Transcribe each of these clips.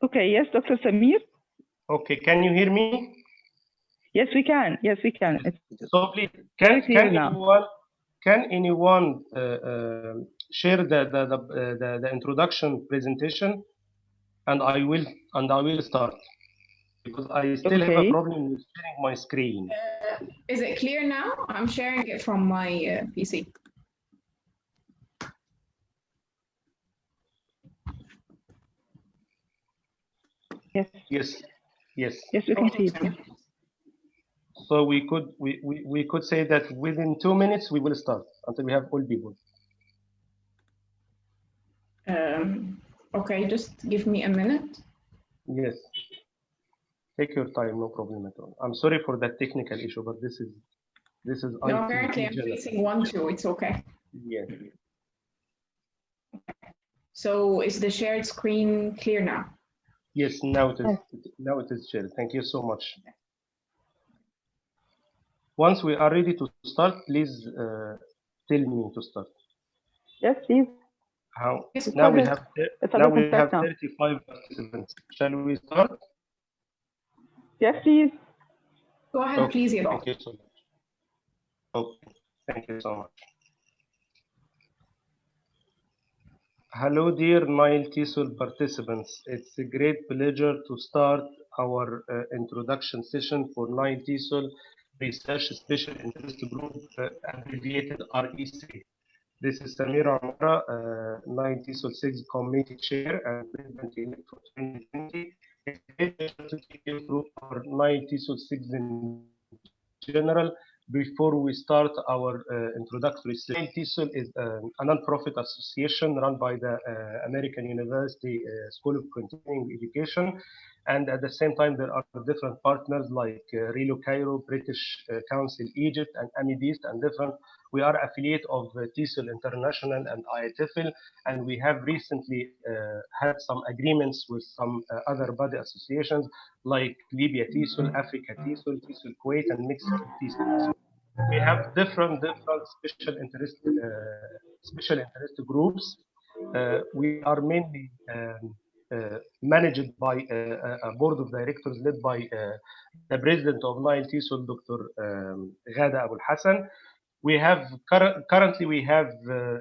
Okay, yes, Dr. Samir? Okay, can you hear me? Yes, we can. Yes, we can. It's So please, very clear now. can anyone share the introduction presentation, and I will start because I still have a Okay. problem with sharing my screen. Is it clear now? I'm sharing it from my PC. Yes. Yes, yes. Yes, we can see it. So we could say that within 2 minutes we will start until we have all people. Okay, just give me a minute. Yes. Take your time, no problem at all. I'm sorry for that technical issue, but this is No, IT apparently I'm general. facing one, two. It's okay. Yes. So is the shared screen clear now? Yes, now it is shared. Thank you so much. Once we are ready to start, please tell me to start. Yes, please. How? Yes, Now we Let's have start now. 35 participants. Shall we start? Yes, please. Go ahead, Okay. please, Yadol. Thank you so much. Okay. Thank you so much. Hello, dear NileTESOL participants. It's a great pleasure to start our introduction session for NileTESOL Research Special Interest Group, abbreviated ReSIG. This is Samir Amara, NileTESOL 6 Committee Chair and President for 2020. It's a great pleasure to take you through our NileTESOL 6 in general. Before we start our introductory session, NileTESOL is a non-profit association run by the American University School of Continuing Education, and at the same time there are different partners like Relo Cairo, British Council Egypt, and AMIDEAST, and different. We are affiliate of TESOL International and IATEFL, and we have recently had some agreements with some other body associations like Libya TESOL, Africa TESOL, TESOL Kuwait, and Mexico TESOL. We have different special interest groups. We are mainly managed by a board of directors led by the president of NileTESOL, Dr. Ghada Abul Hassan. We have currently we have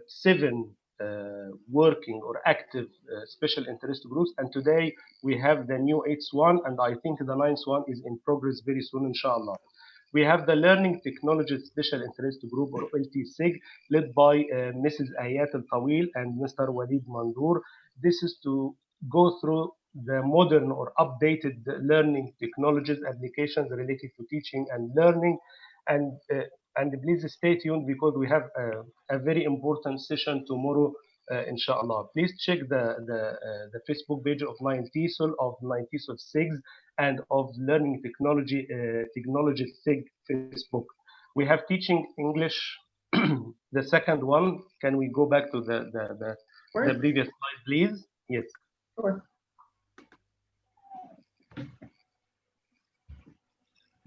7 working or active special interest groups, and today we have the new 8th one, and I think the 9th one is in progress very soon, inshallah. We have the Learning Technology Special Interest Group, or LTSIG, led by Mrs. Ayat Al-Tawil and Mr. Walid Mandoor. This is to go through the modern or updated learning technologies, applications related to teaching and learning. And please stay tuned because we have a very important session tomorrow, inshallah. Please check the Facebook page of NileTESOL, of NileTESOL 6, and of Learning Technology SIG Facebook. We have teaching English, the second one. Can we go back to the previous slide, please? Yes. Sure.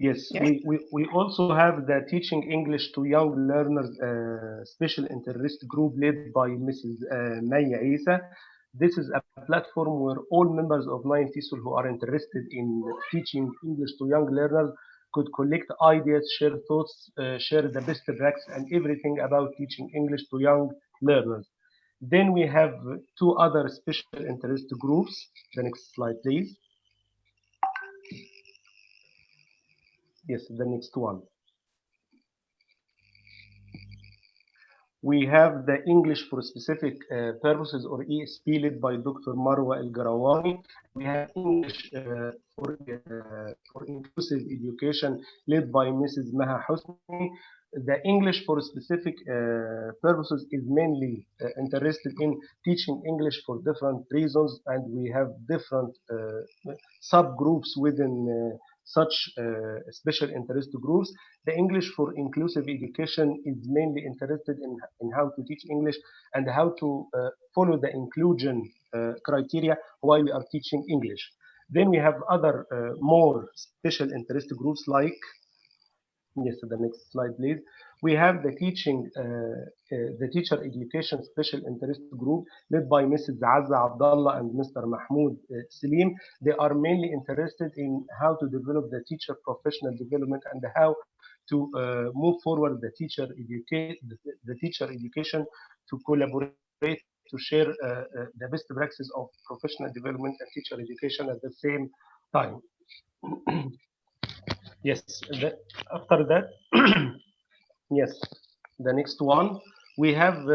Yes, we also have the Teaching English to Young Learners Special Interest Group led by Mrs. Maya Isa. This is a platform where all members of NileTESOL who are interested in teaching English to young learners could collect ideas, share thoughts, share the best practice and everything about teaching English to young learners. Then we have 2 other special interest groups. The next slide, please. Yes, the next one. We have the English for Specific Purposes, or ESP, led by Dr. Marwa El-Garawani. We have English for Inclusive Education, led by Mrs. Maha Hosni. The English for Specific Purposes is mainly interested in teaching English for different reasons, and we have different subgroups within such special interest groups. The English for Inclusive Education is mainly interested in how to teach English and how to follow the inclusion criteria while we are teaching English. Then we have other more special interest groups like, yes, the next slide, please. We have the teacher education special interest group led by Mrs. Azza Abdullah and Mr. Mahmoud Salim. They are mainly interested in how to develop the teacher professional development and how to move forward the teacher education to collaborate to share the best practices of professional development and teacher education at the same time. Yes, after that, yes, the next one, we have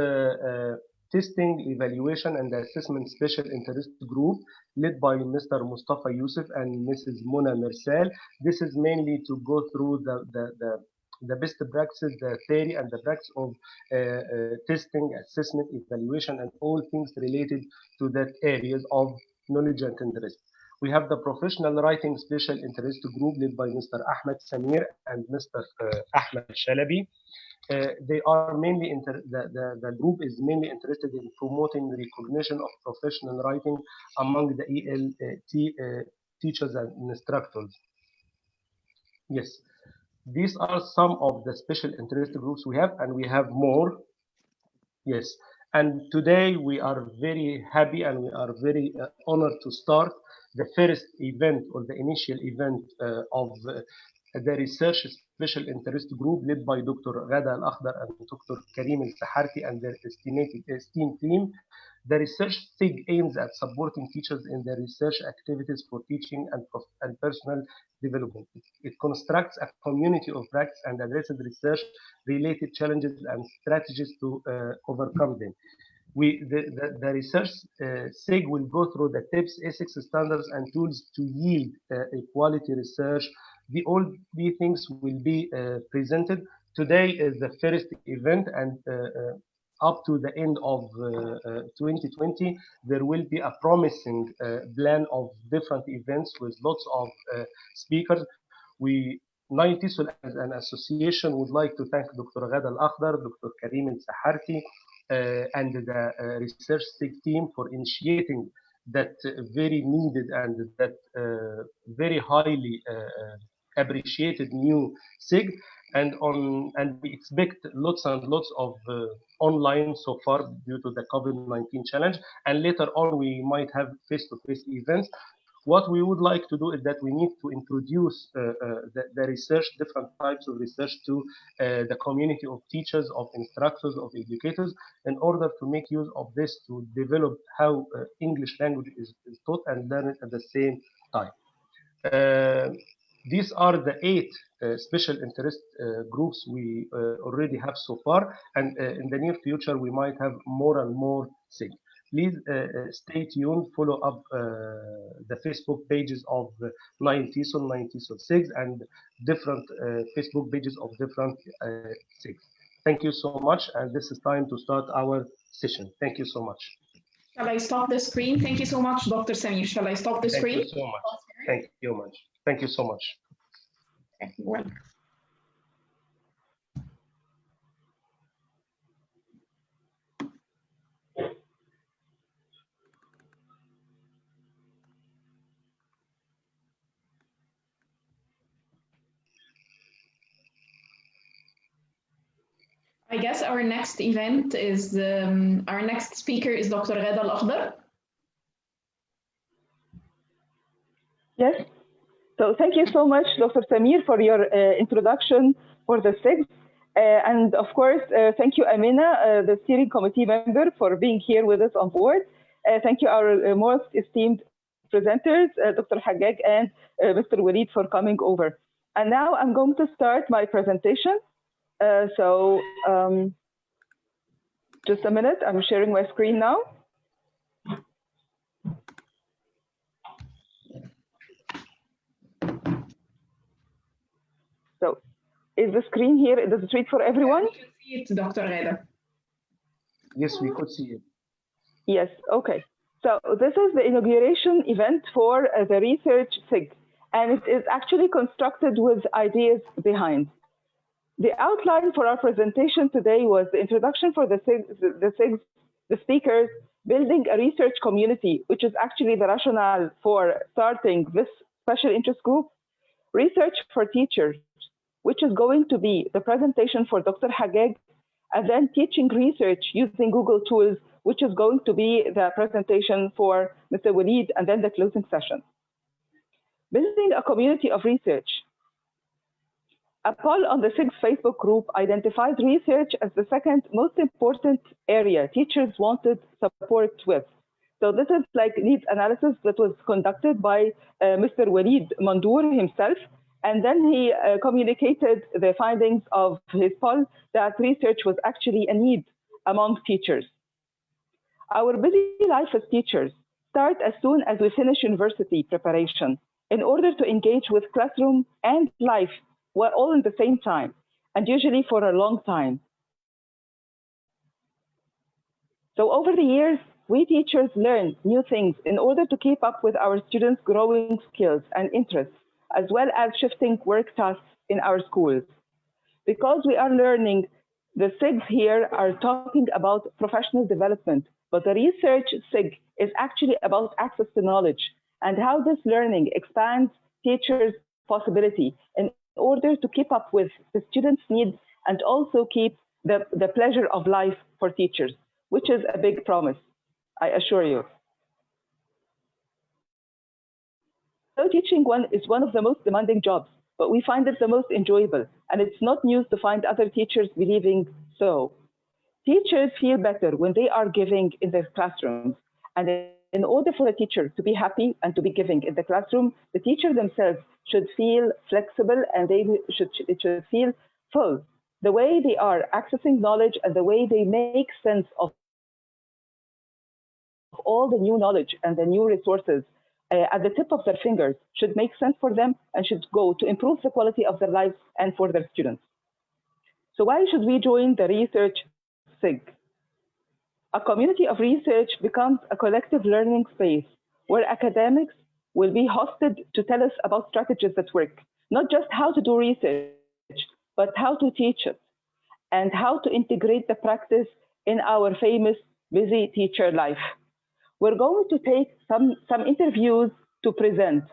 testing, evaluation, and assessment special interest group led by Mr. Mustafa Yusuf and Mrs. Mona Mersal. This is mainly to go through the best practices, the theory and the practice of testing, assessment, evaluation, and all things related to that areas of knowledge and interest. We have the professional writing special interest group led by Mr. Ahmed Samir and Mr. Ahmed Shalabi. They are mainly the group is mainly interested in promoting recognition of professional writing among the ELT teachers and instructors. Yes, these are some of the special interest groups we have, and we have more. Yes, and today we are very happy and we are very honored to start the first event or the initial event of the research special interest group led by Dr. Ghada Al-Akhdar and Dr. Karim Al-Saharti and their esteemed team. The research SIG aims at supporting teachers in their research activities for teaching and personal development. It constructs a community of practice and addresses research-related challenges and strategies to overcome them. The research SIG will go through the tips, ethics, standards, and tools to yield quality research. All these things will be presented. Today is the first event, and up to the end of 2020, there will be a promising plan of different events with lots of speakers. NileTESOL as an association would like to thank Dr. Ghada Al-Akhdar, Dr. Karim Al-Saharti, and the research SIG team for initiating that very needed and that very highly appreciated new SIG. And we expect lots and lots of online so far due to the COVID-19 challenge. And later on, we might have face-to-face events. What we would like to do is that we need to introduce the research, different types of research to the community of teachers, of instructors, of educators, in order to make use of this to develop how English language is taught and learned at the same time. These are the 8 special interest groups we already have so far, and in the near future we might have more and more SIG. Please stay tuned, follow up the Facebook pages of NileTESOL, NileTESOL SIGs, and different Facebook pages of different SIGs. Thank you so much, and this is time to start our session. Thank you so much. Shall I stop the screen? Thank you so much, Dr. Samir. Shall I stop the screen? Thank you so much. Thank you much. Thank you so much. Okay, well. I guess our next event is, our next speaker is Dr. Ghada Al-Akhdar. Yes. So thank you so much, Dr. Samir, for your introduction for the SIG. And of course, thank you, Amina, the steering committee member, for being here with us on board. Thank you, our most esteemed presenters, Dr. Haggag and Mr. Walid, for coming over. And now I'm going to start my presentation. Just a minute, I'm sharing my screen now. So is the screen here? Does it read for everyone? We can see it, Dr. Ghada. Yes, we could see it. Yes, okay. So this is the inauguration event for the research SIG, and it is actually constructed with ideas behind. The outline for our presentation today was the introduction for the speakers, building a research community, which is actually the rationale for starting this special interest group, research for teachers, which is going to be the presentation for Dr. Hageg, and then teaching research using Google tools, which is going to be the presentation for Mr. Walid, and then the closing session. Building a community of research. A poll on the SIG's Facebook group identified research as the second most important area teachers wanted support with. So this is like needs analysis that was conducted by Mr. Walid Mandour himself, and then he communicated the findings of his poll that research was actually a need among teachers. Our busy life as teachers start as soon as we finish university preparation in order to engage with classroom and life all at the same time, and usually for a long time. So over the years, we teachers learn new things in order to keep up with our students' growing skills and interests, as well as shifting work tasks in our schools. Because we are learning, the SIGs here are talking about professional development, but the research SIG is actually about access to knowledge and how this learning expands teachers' possibility in order to keep up with the students' needs and also keep the pleasure of life for teachers, which is a big promise, I assure you. So teaching is one of the most demanding jobs, but we find it the most enjoyable, and it's not news to find other teachers believing so. Teachers feel better when they are giving in their classrooms, and in order for a teacher to be happy and to be giving in the classroom, the teacher themselves should feel flexible and it should feel full. The way they are accessing knowledge and the way they make sense of all the new knowledge and the new resources at the tip of their fingers should make sense for them and should go to improve the quality of their lives and for their students. So why should we join the research SIG? A community of research becomes a collective learning space where academics will be hosted to tell us about strategies that work, not just how to do research, but how to teach it and how to integrate the practice in our famous busy teacher life. We're going to take some interviews to present.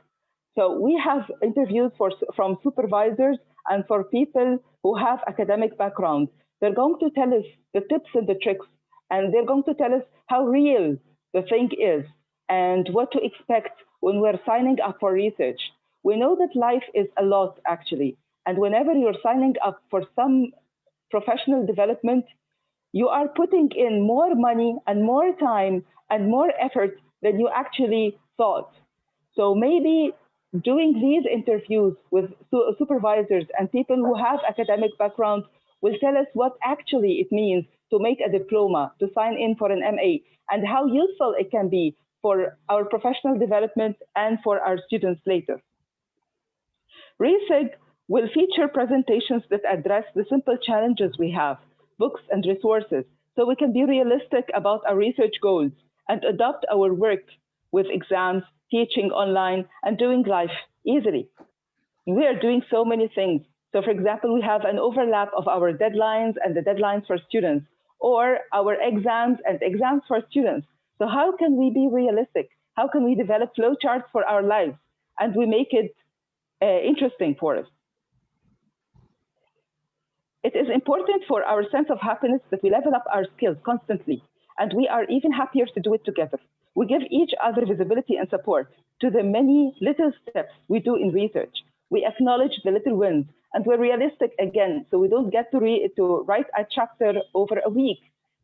So we have interviews from supervisors and for people who have academic background. They're going to tell us the tips and the tricks, and they're going to tell us how real the thing is and what to expect when we're signing up for research. We know that life is a lot, actually, and whenever you're signing up for some professional development, you are putting in more money and more time and more effort than you actually thought. So maybe doing these interviews with supervisors and people who have academic background will tell us what actually it means to make a diploma, to sign in for an MA, and how useful it can be for our professional development and for our students later. ReSIG will feature presentations that address the simple challenges we have, books and resources, so we can be realistic about our research goals and adopt our work with exams, teaching online, and doing life easily. We are doing so many things. So for example, we have an overlap of our deadlines and the deadlines for students, or our exams and exams for students. So how can we be realistic? How can we develop flowcharts for our lives and we make it interesting for us? It is important for our sense of happiness that we level up our skills constantly, and we are even happier to do it together. We give each other visibility and support to the many little steps we do in research. We acknowledge the little wins, and we're realistic again, so we don't get to write a chapter over a week.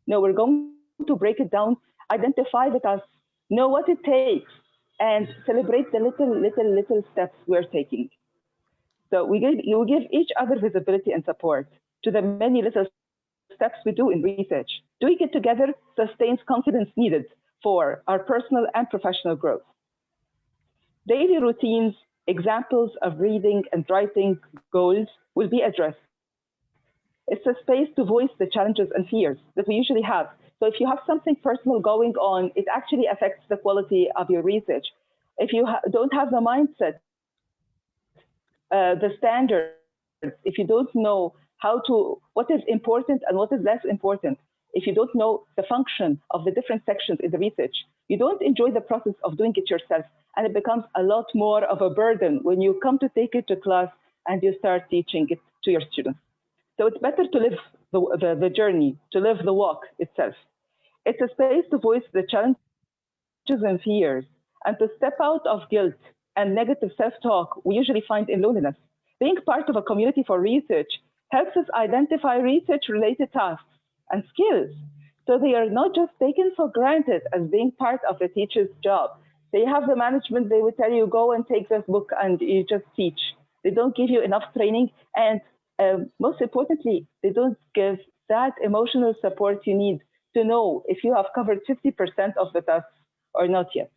No, we're going to break it down, identify the tasks, know what it takes, and celebrate the little steps we're taking. So we give each other visibility and support to the many little steps we do in research. Doing it together sustains confidence needed for our personal and professional growth. Daily routines, examples of reading and writing goals will be addressed. It's a space to voice the challenges and fears that we usually have. So if you have something personal going on, it actually affects the quality of your research. If you don't have the mindset, the standards, if you don't know what is important and what is less important, if you don't know the function of the different sections in the research, you don't enjoy the process of doing it yourself, and it becomes a lot more of a burden when you come to take it to class and you start teaching it to your students. So it's better to live the journey, to live the walk itself. It's a space to voice the challenges and fears, and to step out of guilt and negative self-talk we usually find in loneliness. Being part of a community for research helps us identify research-related tasks and skills, so they are not just taken for granted as being part of the teacher's job. They have the management, they will tell you, go and take this book and you just teach. They don't give you enough training, and most importantly, they don't give that emotional support you need to know if you have covered 50% of the tasks or not yet.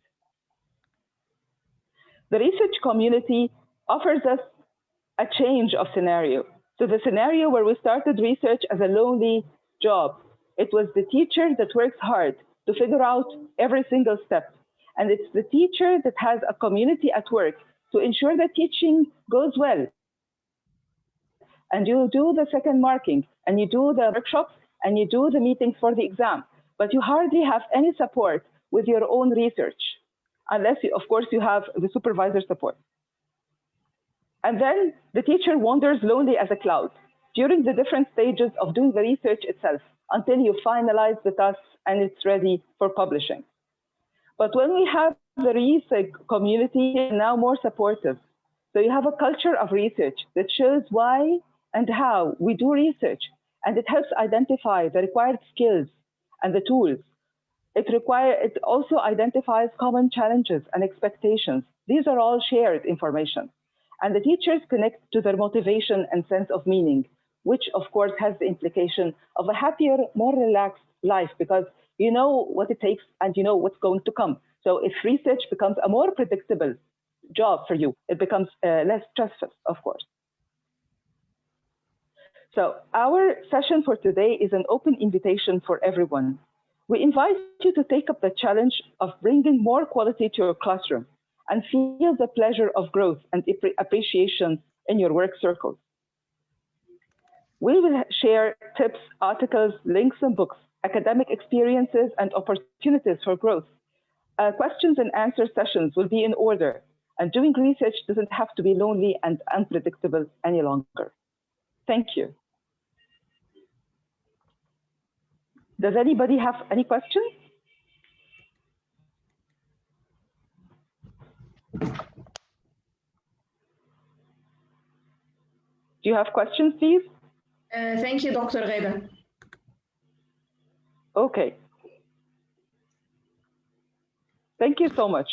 The research community offers us a change of scenario. So the scenario where we started research as a lonely job, it was the teacher that works hard to figure out every single step. And it's the teacher that has a community at work to ensure that teaching goes well. And you do the second marking, and you do the workshops, and you do the meetings for the exam. But you hardly have any support with your own research, unless, of course, you have the supervisor support. And then the teacher wanders lonely as a cloud during the different stages of doing the research itself until you finalize the tasks and it's ready for publishing. But when we have the ReSIG community now more supportive, so you have a culture of research that shows why and how we do research, and it helps identify the required skills and the tools. It also identifies common challenges and expectations. These are all shared information. And the teachers connect to their motivation and sense of meaning, which of course has the implication of a happier, more relaxed life, because you know what it takes and you know what's going to come. So if research becomes a more predictable job for you, it becomes less stressful, of course. So our session for today is an open invitation for everyone. We invite you to take up the challenge of bringing more quality to your classroom and feel the pleasure of growth and appreciation in your work circles. We will share tips, articles, links and books, academic experiences and opportunities for growth. Questions and answer sessions will be in order, and doing research doesn't have to be lonely and unpredictable any longer. Thank you. Does anybody have any questions? Do you have questions, please? Thank you, Dr. Ghada. Okay. Thank you so much.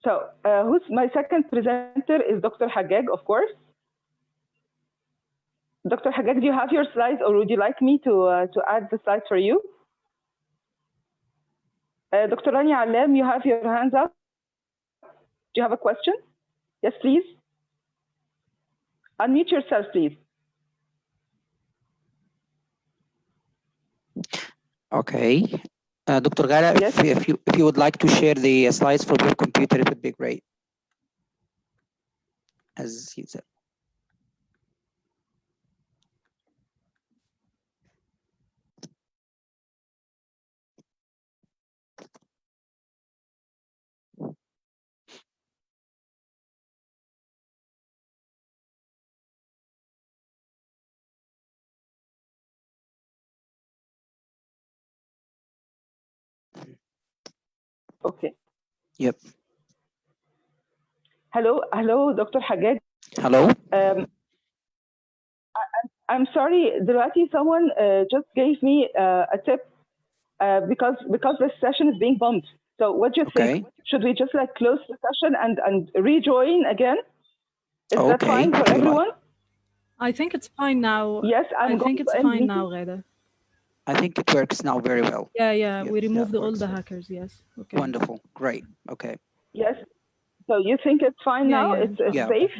So who's my second presenter is Dr. Haggag, of course. Dr. Haggag, do you have your slides, or would you like me to add the slides for you? Dr. Rania Alem, you have your hands up. Do you have a question? Yes, please. Unmute yourself, please. Okay. Dr. Ghada, yes. if you would like to share the slides from your computer, it would be great. As you said. Okay. Yep. Hello, Dr. Haggag. Hello. I'm sorry, Dulati, someone just gave me a tip because this session is being bumped. So what do you think? Should we just like close the session and rejoin again? Is that fine for everyone? I think it's fine now. Yes, I think it's fine now, Ghada. I think it works now very well. Yeah, we removed all the hackers, yes. Okay. Wonderful, great, okay. Yes, so you think it's fine now? It's safe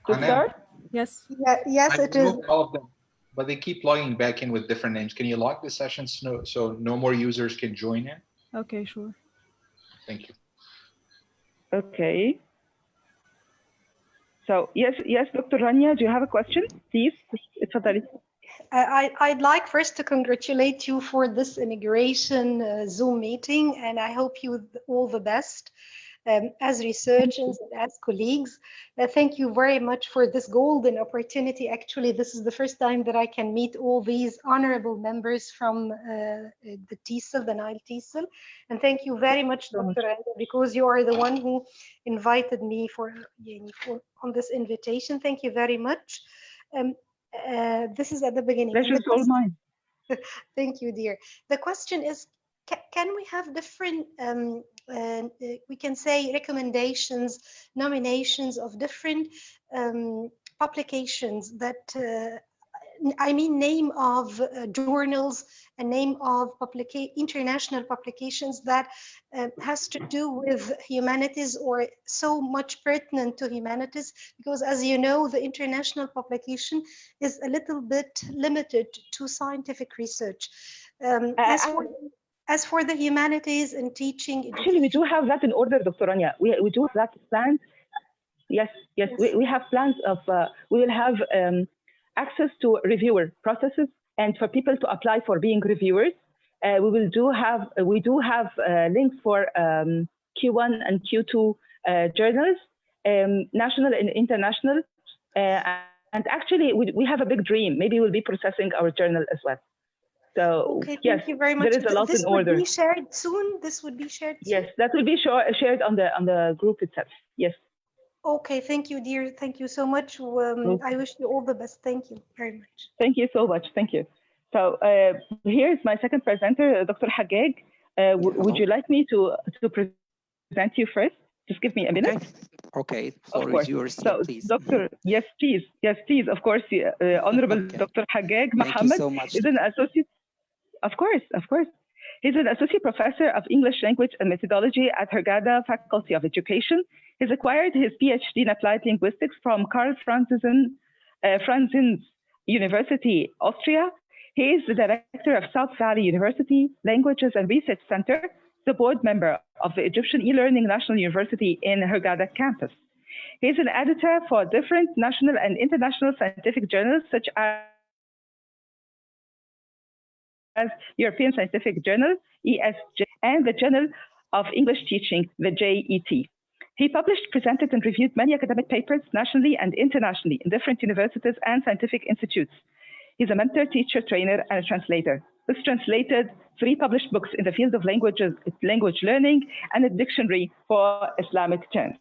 to start? Yes. Yes, it is. All of them, but they keep logging back in with different names. Can you lock the sessions so no more users can join in? Okay, sure. Thank you. Okay. So yes, Dr. Rania, do you have a question? Please. I'd like first to congratulate you for this inauguration Zoom meeting, and I hope you all the best. as researchers and as colleagues. Thank you very much for this golden opportunity. Actually, this is the first time that I can meet all these honorable members from the TESOL, the NileTESOL. And thank you very much, Dr. Anda, because you are the one who invited me on this invitation. Thank you very much. This is at the beginning. Pleasure's all mine. Thank you, dear. The question is, can we have different, we can say recommendations, nominations of different publications that, I mean, name of journals and name of international publications that has to do with humanities or so much pertinent to humanities, because as you know, the international publication is a little bit limited to scientific research. As for the humanities and teaching, actually, we do have that in order, Dr. Rania. We do have that plans. Yes. We have plans of, we will have access to reviewer processes, and for people to apply for being reviewers. We do have links for Q1 and Q2 journals, national and international. And actually, we have a big dream. Maybe we'll be processing our journal as well. So okay, yes, thank you very much. There is a lot in order. This would be shared soon? This would be shared soon? Yes, that will be shared on the group itself. Yes. Okay, thank you, dear. Thank you so much. I wish you all the best. Thank you very much. Thank you so much. Thank you. So here's my second presenter, Dr. Hageg. Would you like me to present you first? Just give me a minute. Okay. Floor is yours. So, please. Doctor, yes, please. Of course. Honorable Dr. Hageg Mohammed is an associate. Of course. He's an associate professor of English language and methodology at Hurghada Faculty of Education. He's acquired his PhD in applied linguistics from Karl Franzens University, Austria. He is the director of South Valley University Languages and Research Center, the board member of the Egyptian e-learning National University in Hurghada campus. He is an editor for different national and international scientific journals such as European Scientific Journal, ESJ, and the Journal of English Teaching, the JET. He published, presented, and reviewed many academic papers nationally and internationally in different universities and scientific institutes. He's a mentor, teacher, trainer, and a translator. He's translated 3 published books in the field of language learning and a dictionary for Islamic terms.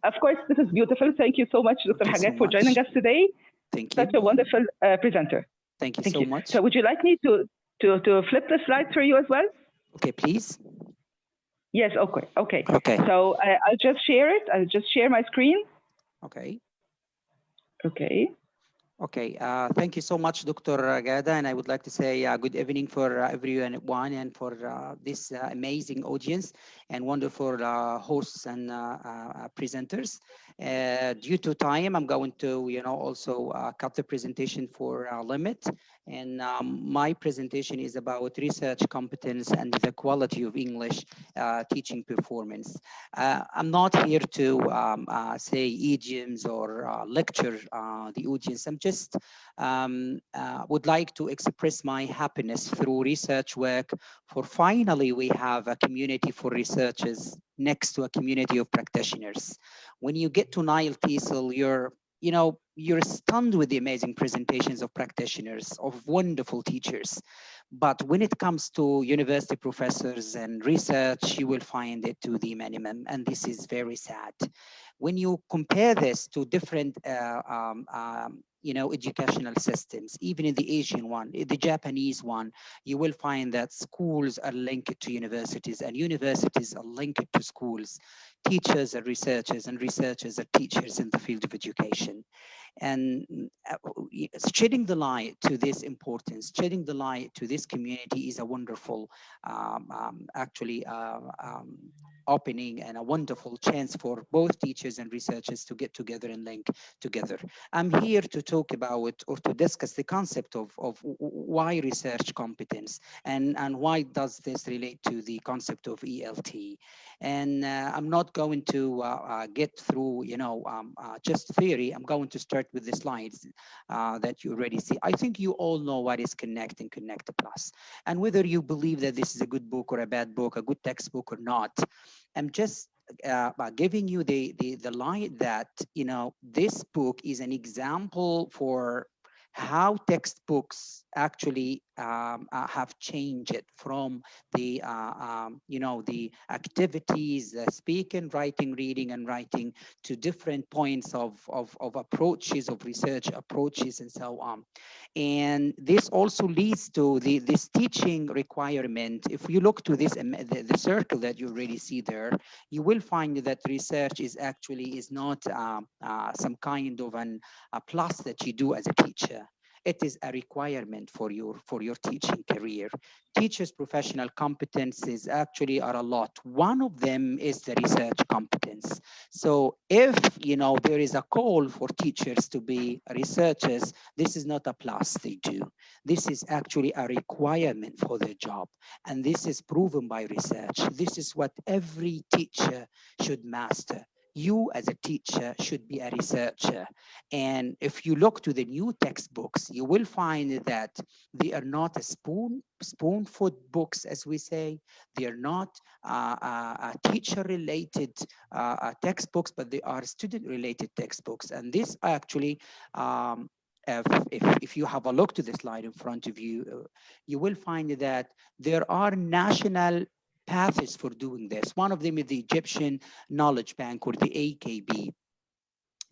Of course, this is beautiful. Thank you so much, Dr. Hageg, for joining us today. Thank you. Such a wonderful presenter. Thank you so much. So would you like me to flip the slides for you as well? Okay, please. Yes, okay. So I'll just share it. I'll just share my screen. Okay. Okay. Thank you so much, Dr. Gada, and I would like to say good evening for everyone and for this amazing audience and wonderful hosts and presenters. Due to time, I'm going to also cut the presentation for limit. And my presentation is about research competence and the quality of English teaching performance. I'm not here to say idioms or lecture the audience. I'm just would like to express my happiness through research work for finally we have a community for researchers next to a community of practitioners. When you get to NileTESOL, you're stunned with the amazing presentations of practitioners, of wonderful teachers. But when it comes to university professors and research, you will find it to the minimum, and this is very sad. When you compare this to different educational systems, even in the Asian one, the Japanese one, you will find that schools are linked to universities and universities are linked to schools. Teachers are researchers and researchers are teachers in the field of education. And shedding the light to this importance, shedding the light to this community is a wonderful, opening and a wonderful chance for both teachers and researchers to get together and link together. I'm here to talk about or to discuss the concept of why research competence and why does this relate to the concept of ELT. And I'm not going to get through, just theory. I'm going to start start with the slides that you already see. I think you all know what is Connect and Connect Plus. And whether you believe that this is a good book or a bad book, a good textbook or not, I'm just giving you the line that, you know, this book is an example for how textbooks actually have changed from the you know, the activities, speaking, writing, reading and writing, to different points of approaches, of research approaches and so on. And this also leads to this teaching requirement. If you look to this the circle that you already see there, you will find that research is actually not some kind of a plus that you do as a teacher. It is a requirement for your teaching career. Teachers' professional competencies actually are a lot. One of them is the research competence. So if, you know, there is a call for teachers to be researchers, this is not a plus they do. This is actually a requirement for their job. And this is proven by research. This is what every teacher should master. You as a teacher should be a researcher. And if you look to the new textbooks, you will find that they are not a spoon-fed books, as we say. They are not teacher-related textbooks, but they are student-related textbooks. And this actually, if you have a look to the slide in front of you, you will find that there are national paths for doing this. One of them is the Egyptian Knowledge Bank, or the AKB.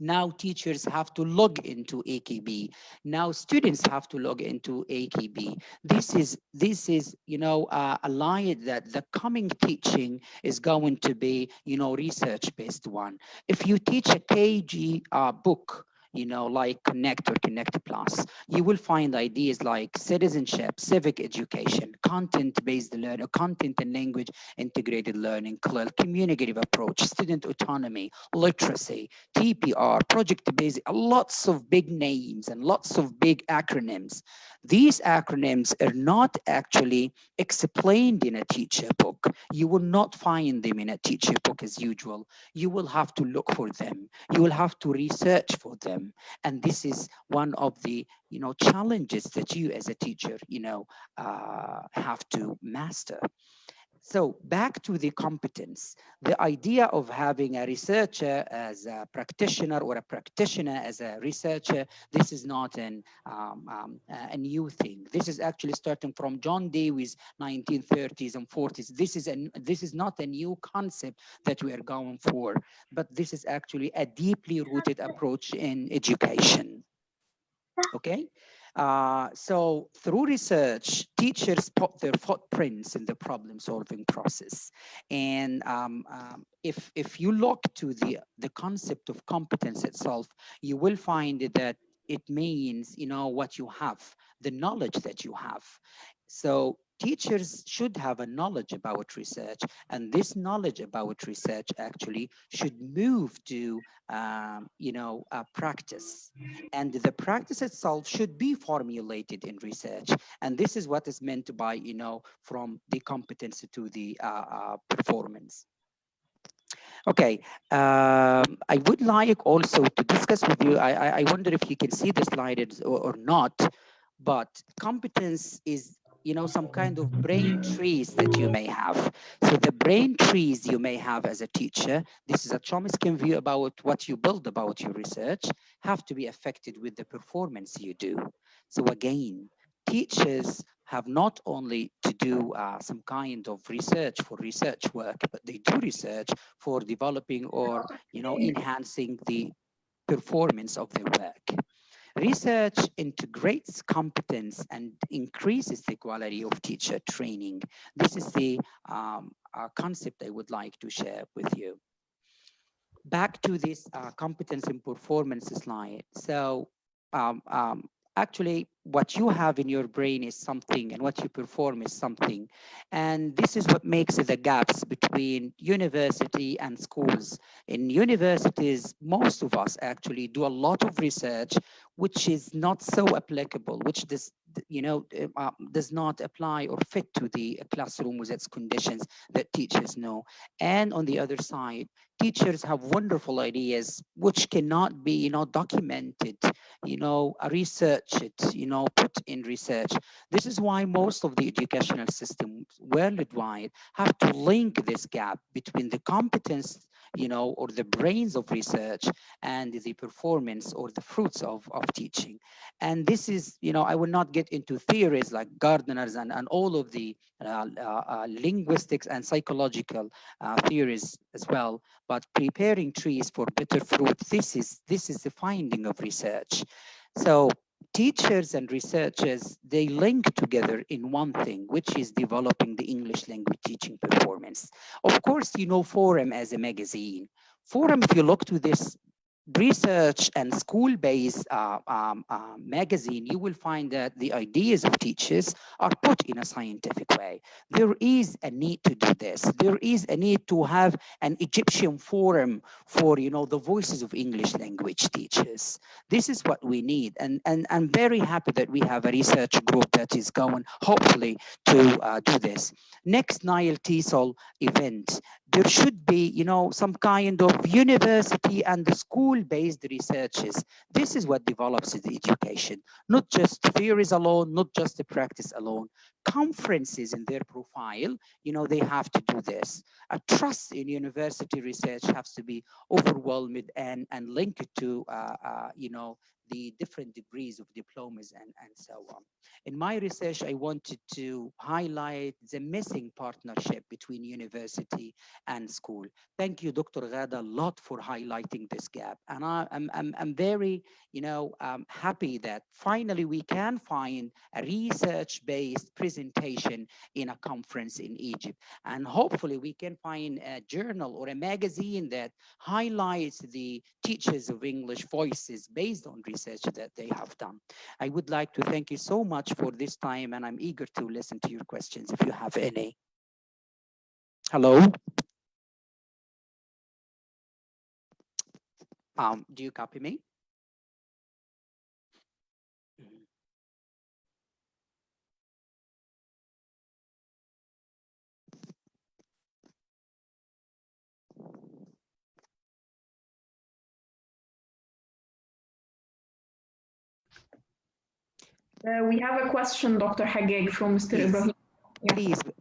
Now teachers have to log into AKB. Now students have to log into AKB. This is you know, a line that the coming teaching is going to be, you know, research-based one. If you teach a KG book, you know, like Connect or Connect Plus, you will find ideas like citizenship, civic education, content-based learning, content and language integrated learning, communicative approach, student autonomy, literacy, TPR, project-based, lots of big names and lots of big acronyms. These acronyms are not actually explained in a teacher book. You will not find them in a teacher book as usual. You will have to look for them. You will have to research for them. And this is one of the, you know, challenges that you as a teacher, you know, have to master. So back to the competence, the idea of having a researcher as a practitioner or a practitioner as a researcher, this is not a new thing. This is actually starting from John Dewey's 1930s and 40s. This is not a new concept that we are going for, but this is actually a deeply rooted approach in education. Okay. So through research, teachers put their footprints in the problem-solving process. And if you look to the concept of competence itself, you will find that it means, you know, what you have, the knowledge that you have. So teachers should have a knowledge about research, and this knowledge about research actually should move to, you know, practice. And the practice itself should be formulated in research. And this is what is meant by, you know, from the competence to the performance. Okay, I would like also to discuss with you, I wonder if you can see the slide or not, but competence is, you know, some kind of brain trees that you may have. So the brain trees you may have as a teacher, this is a Chomsky view about what you build about your research, have to be affected with the performance you do. So again, teachers have not only to do some kind of research for research work, but they do research for developing or, you know, enhancing the performance of their work. Research integrates competence and increases the quality of teacher training. This is the concept I would like to share with you. Back to this competence and performance slide. So actually, what you have in your brain is something, and what you perform is something. And this is what makes the gaps between university and schools. In universities, most of us actually do a lot of research, which is not so applicable, which does not apply or fit to the classroom with its conditions that teachers know. And on the other side, teachers have wonderful ideas which cannot be, documented, researched, put in research. This is why most of the educational systems worldwide have to link this gap between the competence, or the brains of research and the performance or the fruits of teaching. And this is, I will not get into theories like Gardner's and all of the linguistics and psychological theories as well, but preparing trees for better fruit, this is the finding of research. So teachers and researchers, they link together in one thing, which is developing the English language teaching performance. Of course, Forum as a magazine. Forum, if you look to this research and school-based magazine, you will find that the ideas of teachers are put in a scientific way. There is a need to do this. There is a need to have an Egyptian forum for, the voices of English language teachers. This is what we need. And I'm very happy that we have a research group that is going, hopefully, to do this. Next NileTESOL event, there should be, some kind of university and the school-based researches. This is what develops the education, not just theories alone, not just the practice alone. Conferences in their profile, they have to do this. A trust in university research has to be overwhelmed and linked to, the different degrees of diplomas and so on. In my research, I wanted to highlight the missing partnership between university and school. Thank you, Dr. Ghada, a lot for highlighting this gap. And I'm very, happy that finally we can find a research-based presentation in a conference in Egypt. And hopefully we can find a journal or a magazine that highlights the teachers of English voices based on research that they have done. I would like to thank you so much for this time, and I'm eager to listen to your questions if you have any. Hello? Do you copy me? We have a question, Dr. Hageg, from Mr. Please. Ibrahim. Yeah.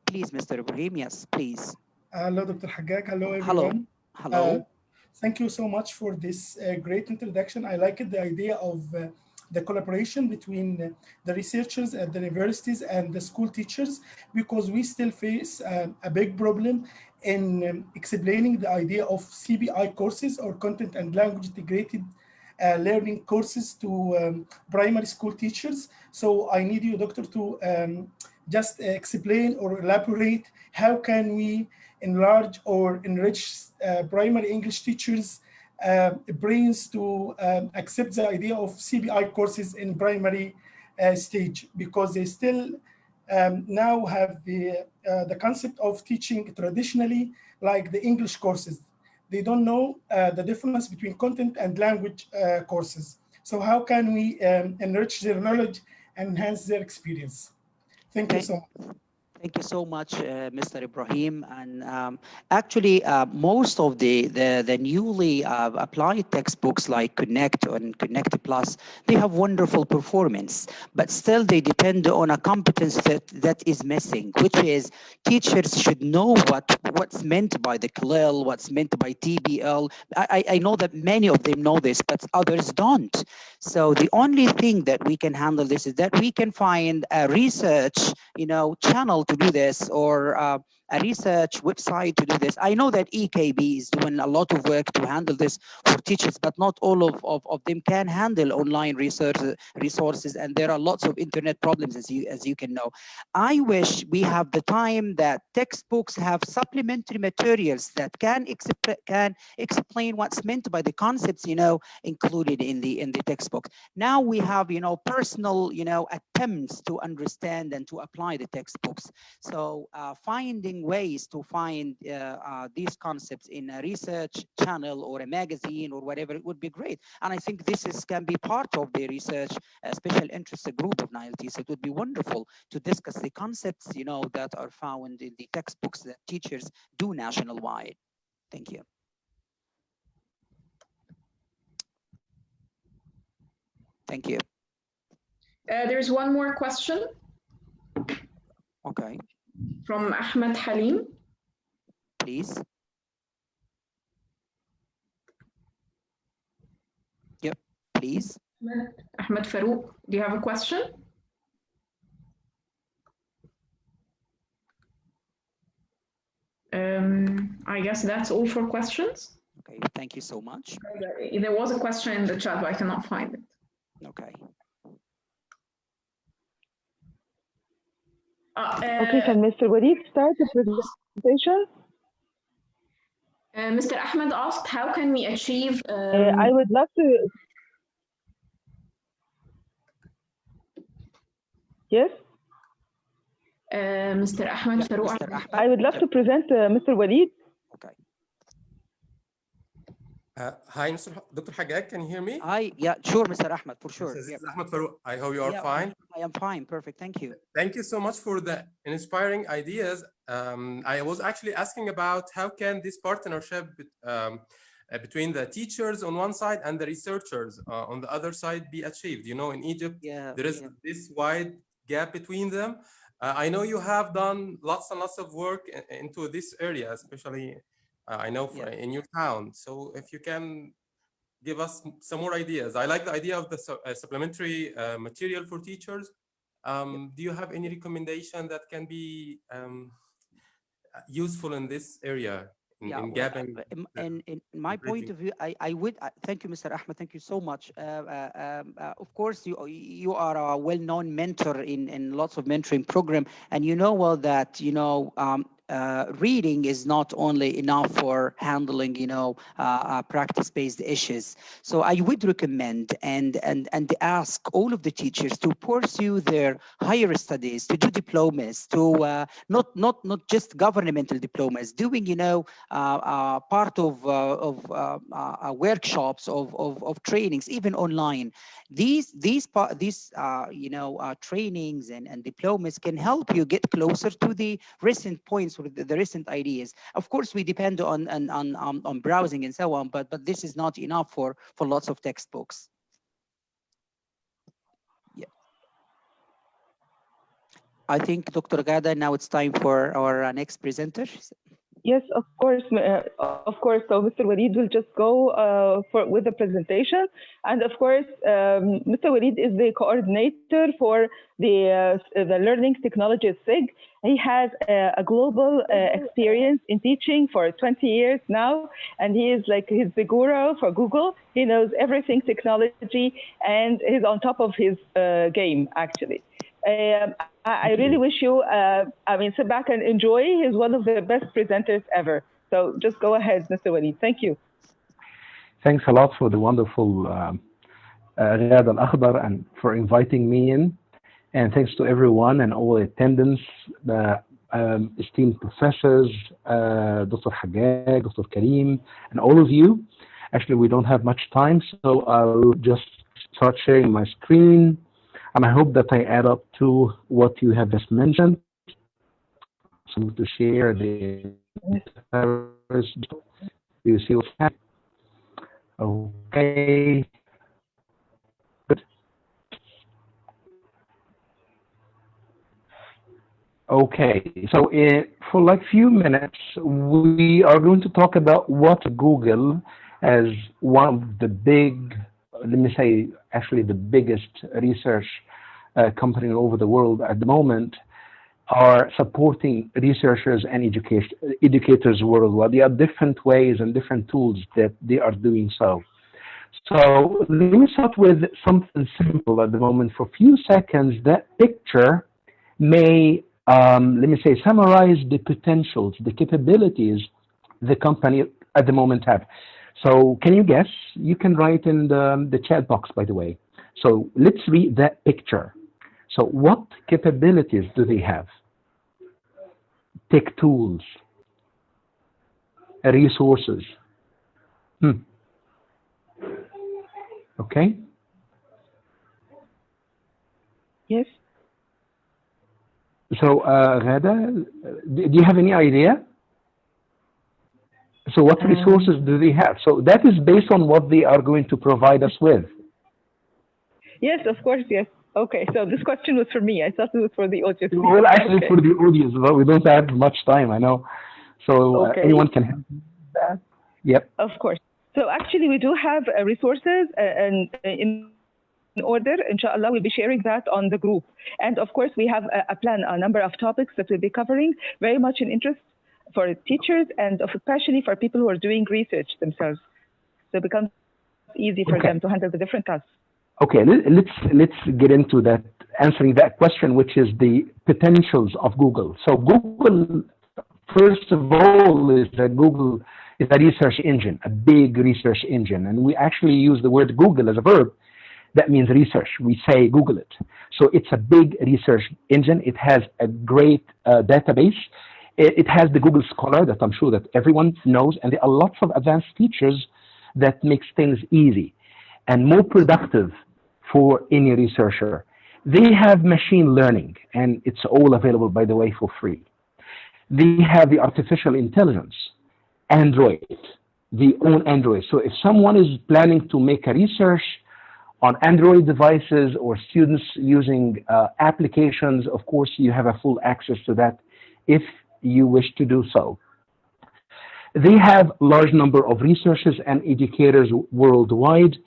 Please, Mr. Ibrahim, yes, please. Hello, Dr. Hageg. Hello, everyone. Hello. Thank you so much for this great introduction. I like the idea of the collaboration between the researchers at the universities and the school teachers, because we still face a big problem in explaining the idea of CPI courses, or content and language integrated learning courses, to primary school teachers. So I need you, doctor, to just explain or elaborate how can we enlarge or enrich primary English teachers' brains to accept the idea of CPI courses in primary stage, because they still now have the concept of teaching traditionally like the English courses. They don't know the difference between content and language courses. So how can we enrich their knowledge and enhance their experience? Thank you so much. Thank you so much, Mr. Ibrahim. And actually, most of the newly applied textbooks like Connect and Connect Plus, they have wonderful performance, but still they depend on a competence that is missing, which is teachers should know what's meant by the CLIL, what's meant by TBL. I know that many of them know this, but others don't. So the only thing that we can handle this is that we can find a research, channel to do this, or a research website to do this. I know that EKB is doing a lot of work to handle this for teachers, but not all of them can handle online research resources, and there are lots of internet problems, as you can know. I wish we have the time that textbooks have supplementary materials that can explain what's meant by the concepts, included in the textbook. Now we have, personal, attempts to understand and to apply the textbooks. So finding finding ways to find these concepts in a research channel or a magazine or whatever, it would be great. And I think this can be part of the research special interest group of NileTESOL. So it would be wonderful to discuss the concepts, that are found in the textbooks that teachers do national-wide. Thank you. Thank you. There's one more question. Okay. From Ahmed Halim. Please. Yep, please. Ahmed Farouk, do you have a question? I guess that's all for questions. Okay, thank you so much. There was a question in the chat, but I cannot find it. Okay. Okay, can Mr. Walid start the presentation? Mr. Ahmed asked, how can we achieve... I would love to... Yes? Mr. Ahmed Farouk. I would love to present Mr. Walid. Okay. Hi, Dr. Hagag, can you hear me? Hi, yeah, sure, Mr. Ahmed, for sure. This is Ahmed Farouk. I hope you are fine. I am fine, perfect, thank you. Thank you so much for the inspiring ideas. I was actually asking about how can this partnership between the teachers on one side and the researchers on the other side be achieved? In Egypt, there is this wide gap between them. I know you have done lots and lots of work into this area, especially I know in your town. So if you can give us some more ideas. I like the idea of the supplementary material for teachers. Do you have any recommendation that can be useful in this area? In my point of view, I would thank you, Mr. Ahmed. Thank you so much. Of course, you are a well-known mentor in lots of mentoring program, and you know well that reading is not only enough for handling, practice-based issues. So I would recommend and ask all of the teachers to pursue their higher studies, to do diplomas, to not just governmental diplomas, doing part of workshops of trainings, even online. These trainings and diplomas can help you get closer to the recent points, the recent ideas. Of course, we depend on browsing and so on, but this is not enough for lots of textbooks. Yeah. I think, Dr. Gada, now it's time for our next presenter. Yes, of course. So Mr. Walid will just go with the presentation. And of course, Mr. Walid is the coordinator for the Learning Technologies SIG. He has a global experience in teaching for 20 years now. And he's the guru for Google. He knows everything technology and he's on top of his game, actually. I really wish you, sit back and enjoy. He's one of the best presenters ever. So just go ahead, Mr. Walid. Thank you. Thanks a lot for the wonderful Riyad Al-Akhdar and for inviting me in. And thanks to everyone and all attendants, the esteemed professors, Dr. Hagag, Dr. Karim, and all of you. Actually, we don't have much time, so I'll just start sharing my screen. And I hope that I add up to what you have just mentioned. So to share the you see what's happening. Okay. Good. Okay. So for like few minutes, we are going to talk about what Google, as one of the big, let me say, actually the biggest research company all over the world at the moment, are supporting researchers and educators worldwide. There are different ways and different tools that they are doing so. So let me start with something simple at the moment. For a few seconds, that picture may, let me say, summarize the potentials, the capabilities the company at the moment have. So can you guess? You can write in the chat box, by the way. So let's read that picture. So what capabilities do they have? tech tools, resources. Okay. Yes. So, Ghada, do you have any idea? So what resources do they have? So that is based on what they are going to provide us with. Yes, of course, yes. Okay, so this question was for me. I thought it was for the audience. Well, actually, okay. For the audience, but we don't have much time, I know. So okay. Anyone can help that? Yep. Of course. So actually, we do have resources, and in order, inshallah, we'll be sharing that on the group. And of course, we have a plan, a number of topics that we'll be covering, very much in interest for teachers and especially for people who are doing research themselves. So it becomes easy for them to handle the different tasks. Okay, let's get into that, answering that question, which is the potentials of Google. So Google, first of all, is that Google is a research engine, a big research engine. And we actually use the word Google as a verb. That means research. We say Google it. So it's a big research engine. It has a great database. It has the Google Scholar that I'm sure that everyone knows, and there are lots of advanced features that makes things easy and more productive for any researcher. They have machine learning, and it's all available, by the way, for free. They have the artificial intelligence, Android, they own Android. So if someone is planning to make a research on Android devices or students using applications, of course, you have a full access to that if you wish to do so. They have large number of researchers and educators worldwide.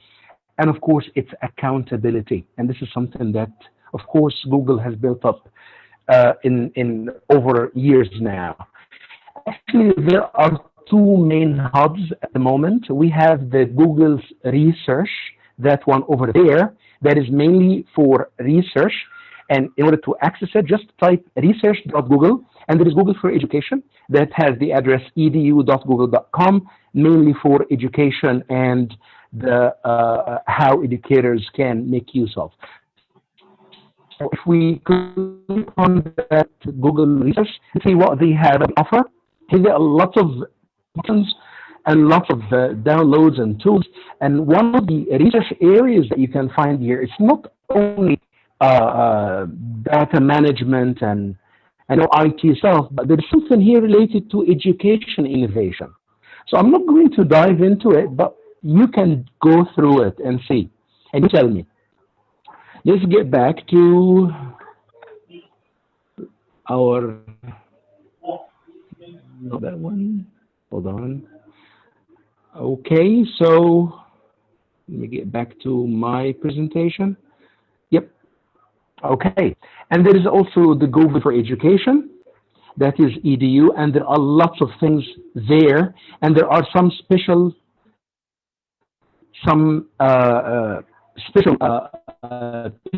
And of course, it's accountability. And this is something that, of course, Google has built up in over years now. Actually, there are two main hubs at the moment. We have the Google's research, that one over there, that is mainly for research. And in order to access it, just type research.google, and there is Google for Education that has the address edu.google.com, mainly for education and the how educators can make use of. So if we click on that Google research, see what they have to offer. There are lots of buttons and lots of downloads and tools. And one of the research areas that you can find here, it's not only data management and IT stuff, but there's something here related to education innovation. So I'm not going to dive into it, but you can go through it and see. And you tell me. Let's get back to our, not that one, hold on. Okay, so let me get back to my presentation. Yep. Okay, and there is also the Google for Education, that is EDU, and there are lots of things there, and there are some special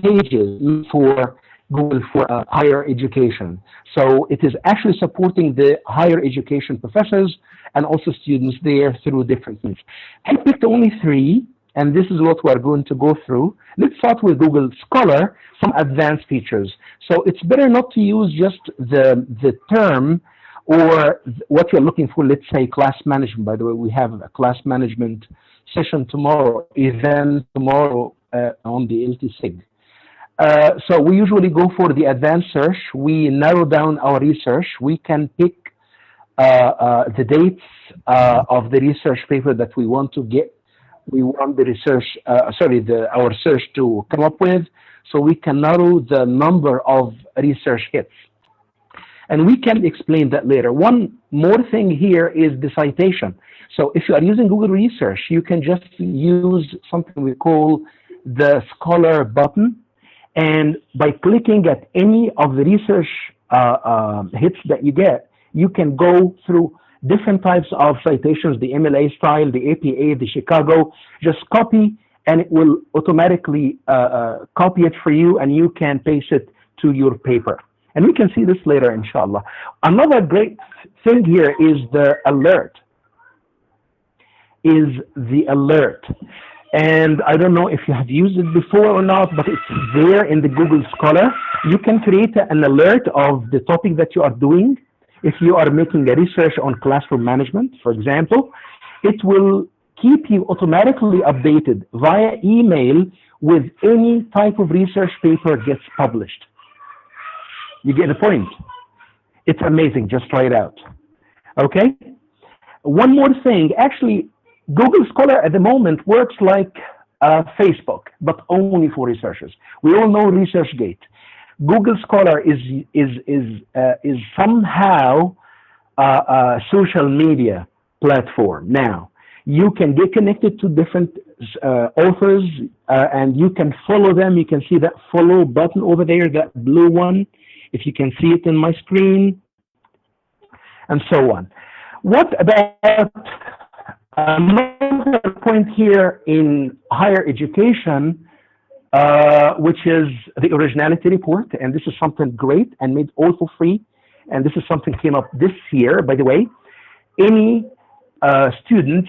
pages for Google for higher education. So it is actually supporting the higher education professors and also students there through different means. I picked only three, and this is what we're going to go through. Let's start with Google Scholar, some advanced features. So it's better not to use just the term or what you're looking for, let's say class management. By the way, we have a class management session tomorrow, event tomorrow on the LTSIG. So we usually go for the advanced search. We narrow down our research. We can pick the dates of the research paper that we want to get. We want the research, our search to come up with, so we can narrow the number of research hits. And we can explain that later. One more thing here is the citation. So if you are using Google Research, you can just use something we call the Scholar button. And by clicking at any of the research hits that you get, you can go through different types of citations, the MLA style, the APA, the Chicago. Just copy, and it will automatically copy it for you, and you can paste it to your paper. And we can see this later, inshallah. Another great thing here is the alert. And I don't know if you have used it before or not, but it's there in the Google Scholar. You can create an alert of the topic that you are doing, If you are making a research on classroom management, for example, it will keep you automatically updated via email with any type of research paper gets published. You get the point? It's amazing. Just try it out. Okay? One more thing. Actually, Google Scholar at the moment works like Facebook, but only for researchers. We all know ResearchGate. Google Scholar is somehow a social media platform now. You can get connected to different authors and you can follow them. You can see that follow button over there, that blue one, if you can see it in my screen, and so on. What about another point here in higher education, which is the originality report, and this is something great and made all for free, and this is something came up this year, by the way. Any student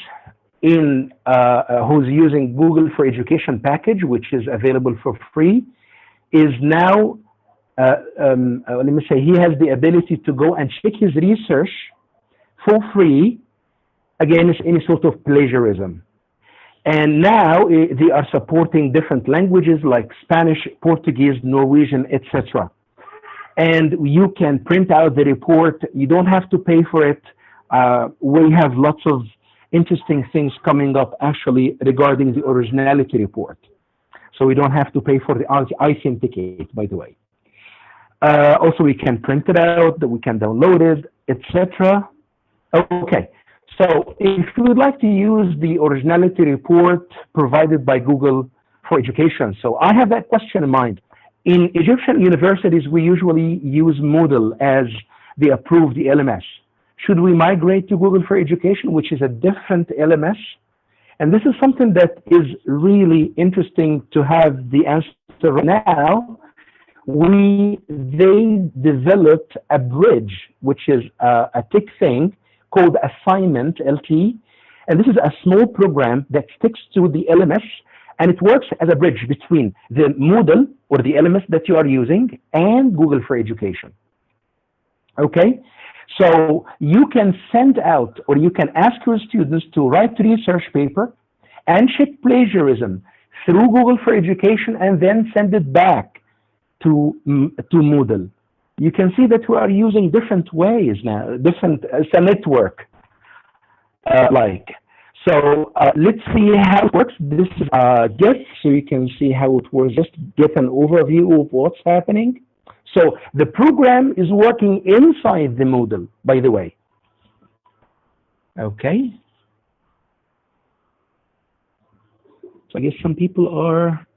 in who's using Google for Education package, which is available for free, is now, let me say, he has the ability to go and check his research for free against any sort of plagiarism. And now they are supporting different languages like Spanish, Portuguese, Norwegian, etc. And you can print out the report. You don't have to pay for it. We have lots of interesting things coming up actually regarding the originality report. So we don't have to pay for the ICM ticket, by the way. Also, we can print it out, we can download it, etc. Okay, so if you would like to use the originality report provided by Google for Education, so I have that question in mind. In Egyptian universities, we usually use Moodle as the approved LMS. Should we migrate to Google for Education, which is a different LMS? And this is something that is really interesting to have the answer right now. They developed a bridge, which is a tick thing called Assignment LT. And this is a small program that sticks to the LMS, and it works as a bridge between the Moodle or the LMS that you are using and Google for Education. Okay? So you can send out, or you can ask your students to write a research paper and check plagiarism through Google for Education and then send it back to Moodle. You can see that we are using different ways now, it's a network So let's see how it works. This is GIF, so you can see how it works. Just get an overview of what's happening. So the program is working inside the Moodle, by the way. Okay. So I guess some people are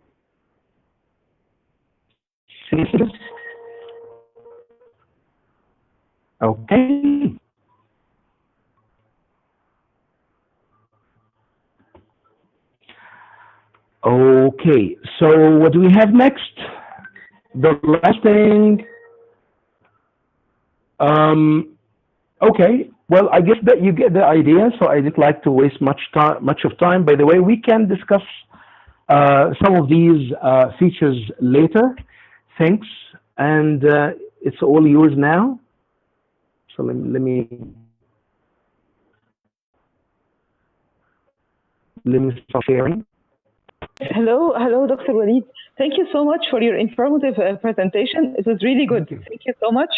sensitive. Okay. Okay, so what do we have next? The last thing. Okay, well, I guess that you get the idea, so I didn't like to waste much of time. By the way, we can discuss some of these features later. Thanks, and it's all yours now. So let me start sharing. Hello, Dr. Walid. Thank you so much for your informative presentation. It was really good. Thank you so much.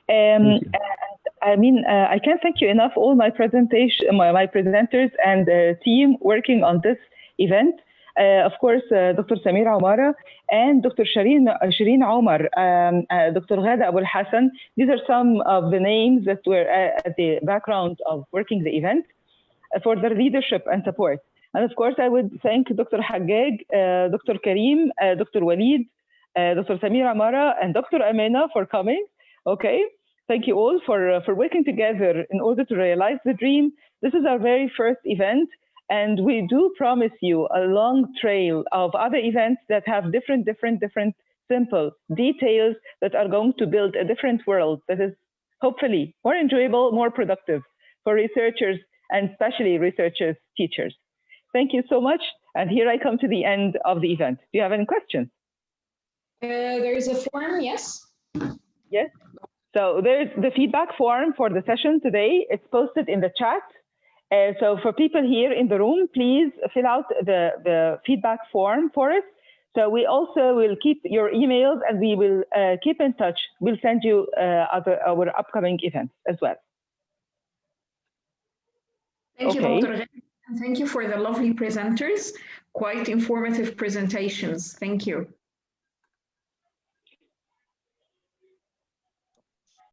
I can't thank you enough. All my presenters and team working on this event. Of course, Dr. Samira Omara and Dr. Shireen Omar, Dr. Ghada Abu Hassan. These are some of the names that were at the background of working the event for their leadership and support. And of course, I would thank Dr. Haggag, Dr. Karim, Dr. Walid, Dr. Samira Omara, and Dr. Amina for coming. Okay, thank you all for working together in order to realize the dream. This is our very first event. And we do promise you a long trail of other events that have different simple details that are going to build a different world that is hopefully more enjoyable, more productive for researchers and especially researchers, teachers. Thank you so much. And here I come to the end of the event. Do you have any questions? There is a form, yes? Yes. So there's the feedback form for the session today. It's posted in the chat. So for people here in the room, please fill out the feedback form for us. So we also will keep your emails and we will keep in touch. We'll send you our upcoming events as well. Thank you, Dr. Ghada, and thank you for the lovely presenters. Quite informative presentations. Thank you.